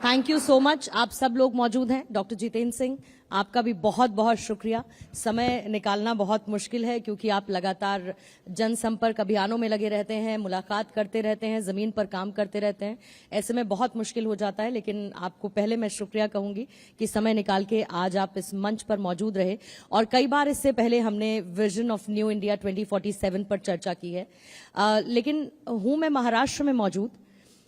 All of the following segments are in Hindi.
Thank you so much. आप सब लोग मौजूद हैं। डॉक्टर जितेंद्र सिंह, आपका भी बहुत बहुत शुक्रिया। समय निकालना बहुत मुश्किल है क्योंकि आप लगातार जनसंपर्क अभियानों में लगे रहते हैं, मुलाकात करते रहते हैं, जमीन पर काम करते रहते हैं। ऐसे में बहुत मुश्किल हो जाता है, लेकिन आपको पहले मैं शुक्रिया कहूंगी कि समय निकाल के आज आप इस मंच पर मौजूद रहे। और कई बार इससे पहले हमने विजन ऑफ न्यू इंडिया 2047 पर चर्चा की है, लेकिन हूं मैं महाराष्ट्र में मौजूद,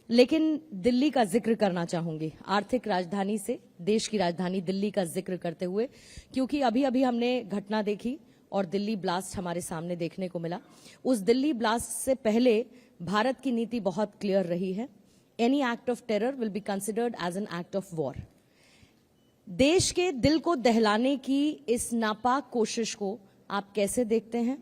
लेकिन दिल्ली का जिक्र करना चाहूंगी। आर्थिक राजधानी से देश की राजधानी दिल्ली का जिक्र करते हुए, क्योंकि अभी अभी हमने घटना देखी और दिल्ली ब्लास्ट हमारे सामने देखने को मिला। उस दिल्ली ब्लास्ट से पहले भारत की नीति बहुत क्लियर रही है। Any act of terror will be considered as an act of war. देश के दिल को दहलाने की इस नापाक कोशिश को आप कैसे देखते हैं?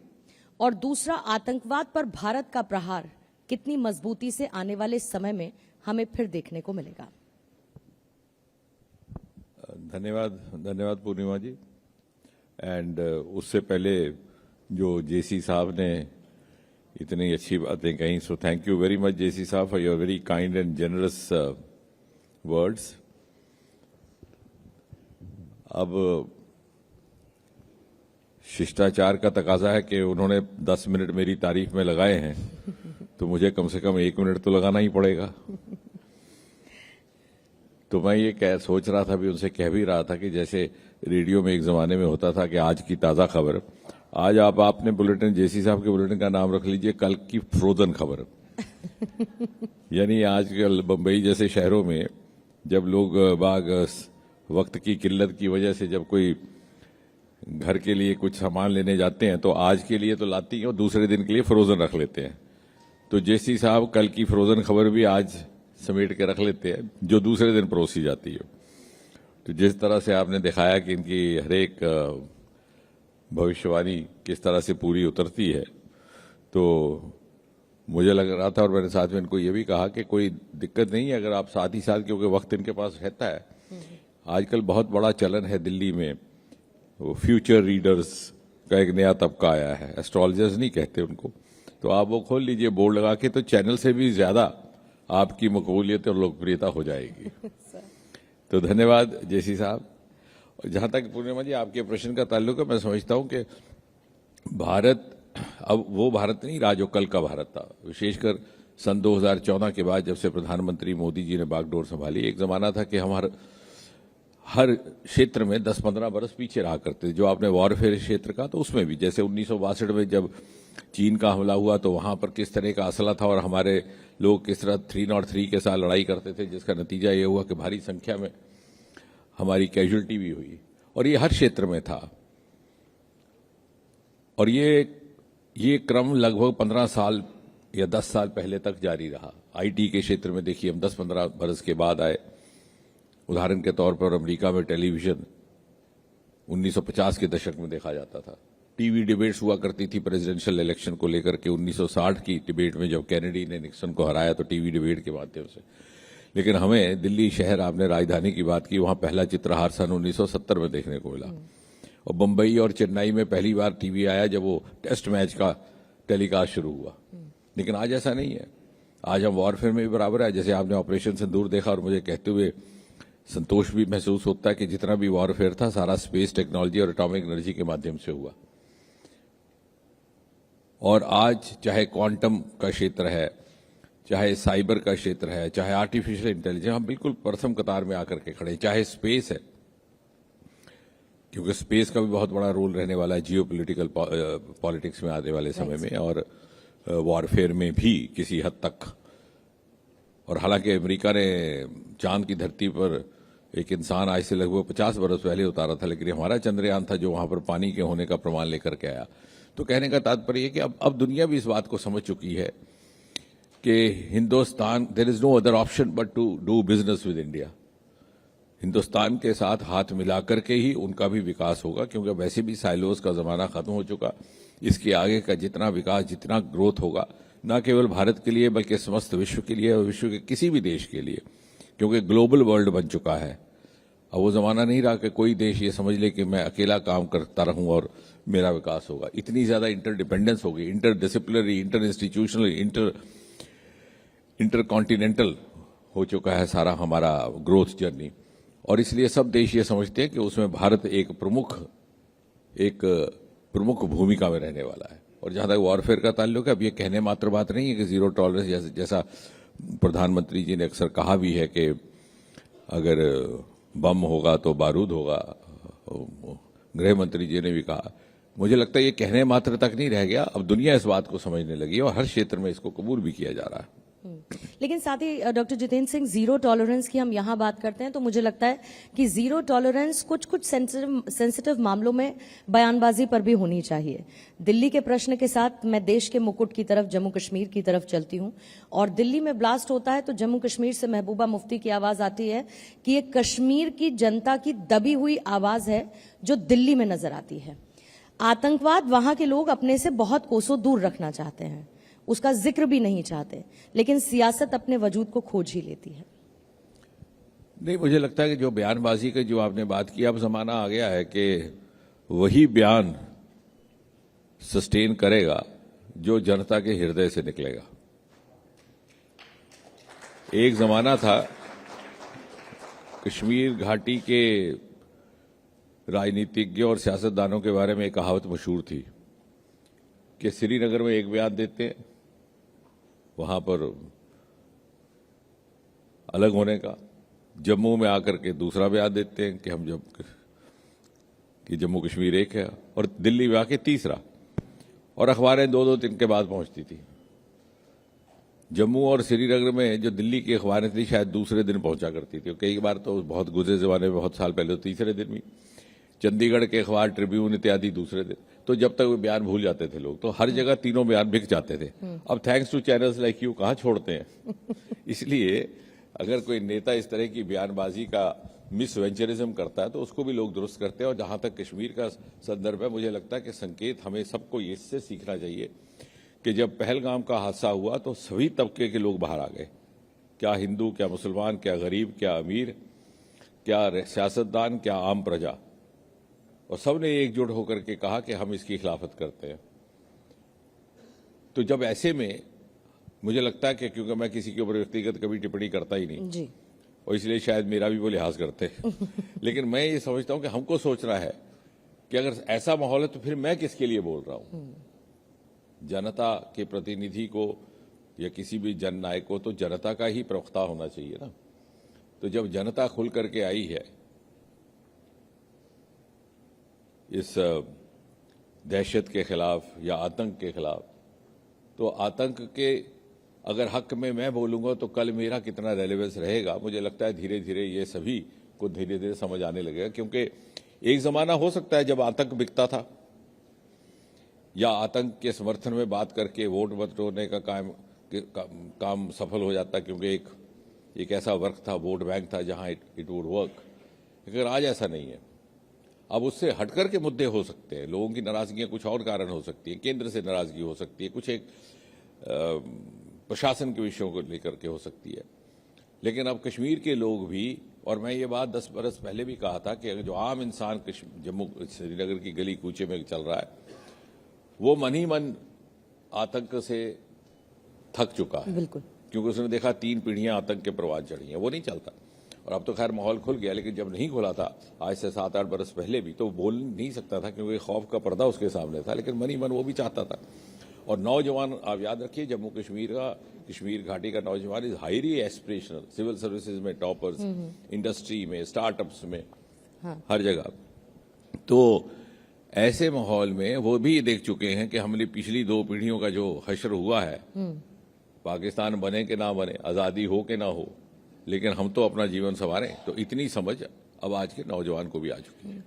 और दूसरा, आतंकवाद पर भारत का प्रहार कितनी मजबूती से आने वाले समय में हमें फिर देखने को मिलेगा? धन्यवाद पूर्णिमा जी। एंड उससे पहले जो जेसी साहब ने इतनी अच्छी बातें कही, so thank you very much JC sahab for your very kind and generous words. अब शिष्टाचार का तकाजा है कि उन्होंने 10 मिनट मेरी तारीफ में लगाए हैं, तो मुझे कम से कम 1 मिनट तो लगाना ही पड़ेगा। तो मैं ये सोच रहा था, भी उनसे कह भी रहा था कि जैसे रेडियो में एक जमाने में होता था कि आज की ताजा खबर, आज आपने बुलेटिन, जेसी साहब के बुलेटिन का नाम रख लीजिए कल की फ्रोजन खबर। यानी आजकल बंबई जैसे शहरों में जब लोग बाग वक्त की किल्लत की वजह से जब कोई घर के लिए कुछ सामान लेने जाते हैं तो आज के लिए तो लाती हैं और दूसरे दिन के लिए फ्रोजन रख लेते हैं। तो जेसी साहब कल की फ्रोजन खबर भी आज समेट के रख लेते हैं जो दूसरे दिन परोसी जाती है। तो जिस तरह से आपने दिखाया कि इनकी हरेक भविष्यवाणी किस तरह से पूरी उतरती है, तो मुझे लग रहा था, और मैंने साथ में इनको ये भी कहा कि कोई दिक्कत नहीं है अगर आप साथ ही साथ, क्योंकि वक्त इनके पास रहता है। आजकल बहुत बड़ा चलन है दिल्ली में, फ्यूचर रीडर्स का एक नया तबका आया है, एस्ट्रोलॉजर्स नहीं कहते उनको। तो आप वो खोल लीजिए बोर्ड लगा के, तो चैनल से भी ज्यादा आपकी मकबूलियत और लोकप्रियता हो जाएगी। तो धन्यवाद जेसी साहब। जहां तक पूर्णिमा जी आपके प्रश्न का ताल्लुक है, मैं समझता हूं कि भारत अब वो भारत नहीं रहा जो कल का भारत था। विशेषकर सन 2014 के बाद जब से प्रधानमंत्री मोदी जी ने बागडोर संभाली, एक जमाना था कि हम हर क्षेत्र में 10-15 बरस पीछे रहा करते थे। जो आपने वॉरफेयर क्षेत्र का, तो उसमें भी जैसे 1962 में जब चीन का हमला हुआ तो वहां पर किस तरह का असला था और हमारे लोग किस तरह 303 के साथ लड़ाई करते थे, जिसका नतीजा ये हुआ कि भारी संख्या में हमारी कैजुअल्टी भी हुई। और ये हर क्षेत्र में था। और ये क्रम लगभग 15 साल या 10 साल पहले तक जारी रहा। आईटी के क्षेत्र में देखिए हम 10-15 बरस के बाद आए। उदाहरण के तौर पर अमेरिका में टेलीविजन 1950 के दशक में देखा जाता था। टीवी डिबेट्स हुआ करती थी प्रेसिडेंशियल इलेक्शन को लेकर के। 1960 की डिबेट में जब कैनेडी ने निक्सन को हराया तो टीवी डिबेट के माध्यम से। लेकिन हमें दिल्ली शहर, आपने राजधानी की बात की, वहां पहला चित्रहार सन 1970 में देखने को मिला। और बंबई और चेन्नई में पहली बार टीवी आया जब वो टेस्ट मैच का टेलीकास्ट शुरू हुआ। लेकिन आज ऐसा नहीं है। आज हम वॉरफेयर में भी बराबर है। जैसे आपने ऑपरेशन सिंदूर देखा, और मुझे कहते हुए संतोष भी महसूस होता है कि जितना भी वॉरफेयर था सारा स्पेस टेक्नोलॉजी और एटॉमिक एनर्जी के माध्यम से हुआ। और आज चाहे क्वांटम का क्षेत्र है, चाहे साइबर का क्षेत्र है, चाहे आर्टिफिशियल इंटेलिजेंस, हम बिल्कुल प्रथम कतार में आकर के खड़े। चाहे स्पेस है, क्योंकि स्पेस का भी बहुत बड़ा रोल रहने वाला है जियोपॉलिटिकल पॉलिटिक्स में आने वाले समय में, और वॉरफेयर में भी किसी हद तक। और हालांकि अमेरिका ने चांद की धरती पर एक इंसान आज से लगभग 50 बरस पहले उतारा था, लेकिन हमारा चंद्रयान था जो वहां पर पानी के होने का प्रमाण लेकर के आया। तो कहने का तात्पर्य है कि अब दुनिया भी इस बात को समझ चुकी है कि Hindustan, there is no other option but to do business with India. Hindustan के साथ हाथ मिलाकर के ही उनका भी विकास होगा, क्योंकि वैसे भी साइलोस का जमाना खत्म हो चुका। इसके आगे का जितना विकास, जितना ग्रोथ होगा, न केवल भारत के लिए बल्कि समस्त विश्व के लिए और विश्व के किसी भी देश के लिए, क्योंकि ग्लोबल वर्ल्ड बन चुका है। अब वो जमाना नहीं रहा कि कोई देश ये समझ ले कि मैं अकेला काम करता रहूं और मेरा विकास होगा। इतनी ज्यादा इंटरडिपेंडेंस होगी, inter disciplinary, inter institutional, inter continental हो चुका है सारा हमारा ग्रोथ जर्नी, और इसलिए सब देश ये समझते हैं कि उसमें भारत एक प्रमुख भूमिका में रहने वाला है। और जहां तक वॉरफेयर का ताल्लुक है, अब ये कहने मात्र बात नहीं है कि जीरो टॉलरेंस जैसा प्रधानमंत्री जी ने अक्सर कहा भी है कि अगर बम होगा तो बारूद होगा, गृह मंत्री जी ने भी कहा। मुझे लगता है ये कहने मात्र तक नहीं रह गया, अब दुनिया इस बात को समझने लगी है और हर क्षेत्र में इसको कबूल भी किया जा रहा है। लेकिन साथ ही doctor Jitendra Singh, zero tolerance की हम यहां बात करते हैं तो मुझे लगता है कि जीरो टॉलरेंस कुछ सेंसिटिव मामलों में बयानबाजी पर भी होनी चाहिए। दिल्ली के प्रश्न के साथ मैं देश के मुकुट की तरफ, जम्मू कश्मीर की तरफ चलती हूं, और दिल्ली में ब्लास्ट होता है तो जम्मू कश्मीर से महबूबा मुफ्ती की आवाज आती है कि ये कश्मीर की जनता की दबी हुई आवाज है जो दिल्ली में नजर आती है। आतंकवाद वहां के लोग अपने से बहुत कोसों दूर रखना चाहते हैं, उसका जिक्र भी नहीं चाहते, लेकिन सियासत अपने वजूद को खोज ही लेती है। नहीं, मुझे लगता है कि जो बयानबाजी की जो आपने बात की, अब जमाना आ गया है कि वही बयान सस्टेन करेगा जो जनता के हृदय से निकलेगा। एक जमाना था, कश्मीर घाटी के राजनीतिज्ञों और सियासतदानों के बारे में एक कहावत मशहूर थी कि श्रीनगर में एक बयान देते हैं, वहां पर अलग होने का, जम्मू में आकर के दूसरा बयान देते हैं कि जम्मू कश्मीर एक है, और दिल्ली में आके तीसरा, और अखबारें दो दो दिन के बाद पहुंचती थी। जम्मू और श्रीनगर में जो दिल्ली की अखबारें थी शायद दूसरे दिन पहुंचा करती थी, कई बार तो बहुत गुजरे जमाने में, बहुत साल पहले तो तीसरे दिन भी। चंडीगढ़ के अखबार ट्रिब्यून इत्यादि दूसरे दिन। तो जब तक वो बयान भूल जाते थे लोग, तो हर जगह तीनों बयान बिक जाते थे। अब thanks to channels like you कहां छोड़ते हैं। इसलिए अगर कोई नेता इस तरह की बयानबाजी का मिस वेंचरिज्म करता है तो उसको भी लोग दुरुस्त करते हैं। और जहां तक कश्मीर का संदर्भ है, मुझे लगता है कि संकेत हमें सबको इससे सीखना चाहिए कि जब पहलगाम का हादसा हुआ तो सभी तबके के लोग बाहर आ गए, क्या हिंदू, क्या मुसलमान, क्या गरीब, क्या अमीर, क्या सियासतदान, क्या आम प्रजा, और सबने एकजुट होकर के कहा कि हम इसकी खिलाफत करते हैं। तो जब ऐसे में मुझे लगता है कि, क्योंकि मैं किसी के ऊपर व्यक्तिगत कभी टिप्पणी करता ही नहीं जी, और इसलिए शायद मेरा भी वो लिहाज करते लेकिन मैं ये समझता हूं कि हमको सोचना है कि अगर ऐसा माहौल है तो फिर मैं किसके लिए बोल रहा हूं। जनता के प्रतिनिधि को या किसी भी जननायक को तो जनता का ही प्रवक्ता होना चाहिए ना। तो जब जनता खुल करके आई है इस दहशत के खिलाफ या आतंक के खिलाफ, तो आतंक के अगर हक में मैं बोलूंगा तो कल मेरा कितना रेलेवेंस रहेगा, मुझे लगता है धीरे धीरे ये सभी को धीरे धीरे समझ आने लगेगा। क्योंकि एक जमाना हो सकता है जब आतंक बिकता था या आतंक के समर्थन में बात करके वोट बटोरने का काम सफल हो जाता, क्योंकि एक ऐसा वर्क था, वोट बैंक था जहां इट वुड वर्क। लेकिन आज ऐसा नहीं है। अब उससे हटकर के मुद्दे हो सकते हैं, लोगों की नाराजगियां कुछ और कारण हो सकती है, केंद्र से नाराजगी हो सकती है, कुछ एक प्रशासन के विषयों को लेकर के हो सकती है। लेकिन अब कश्मीर के लोग भी, और मैं ये बात 10 बरस पहले भी कहा था कि जो आम इंसान जम्मू श्रीनगर की गली कूचे में चल रहा है, वो मन ही मन आतंक से थक चुका है। बिल्कुल, क्योंकि उसने देखा 3 पीढ़ियां आतंक के प्रवाद चढ़ी हैं, वो नहीं चलता। और अब तो खैर माहौल खुल गया, लेकिन जब नहीं खुला था आज से 7-8 बरस पहले भी, तो बोल नहीं सकता था क्योंकि खौफ का पर्दा उसके सामने था, लेकिन मन ही मन वो भी चाहता था। और नौजवान, आप याद रखिए, जम्मू कश्मीर घाटी का नौजवान is highly aspirational, civil services में टॉपर्स, इंडस्ट्री में, स्टार्टअप्स में, हर जगह। तो ऐसे माहौल में वो भी देख चुके हैं कि हमने पिछली 2 पीढ़ियों का जो हश्र हुआ है, पाकिस्तान बने कि ना बने, आजादी हो कि ना हो, लेकिन हम तो अपना जीवन संवारें। तो इतनी समझ अब आज के नौजवान को भी आ चुकी है।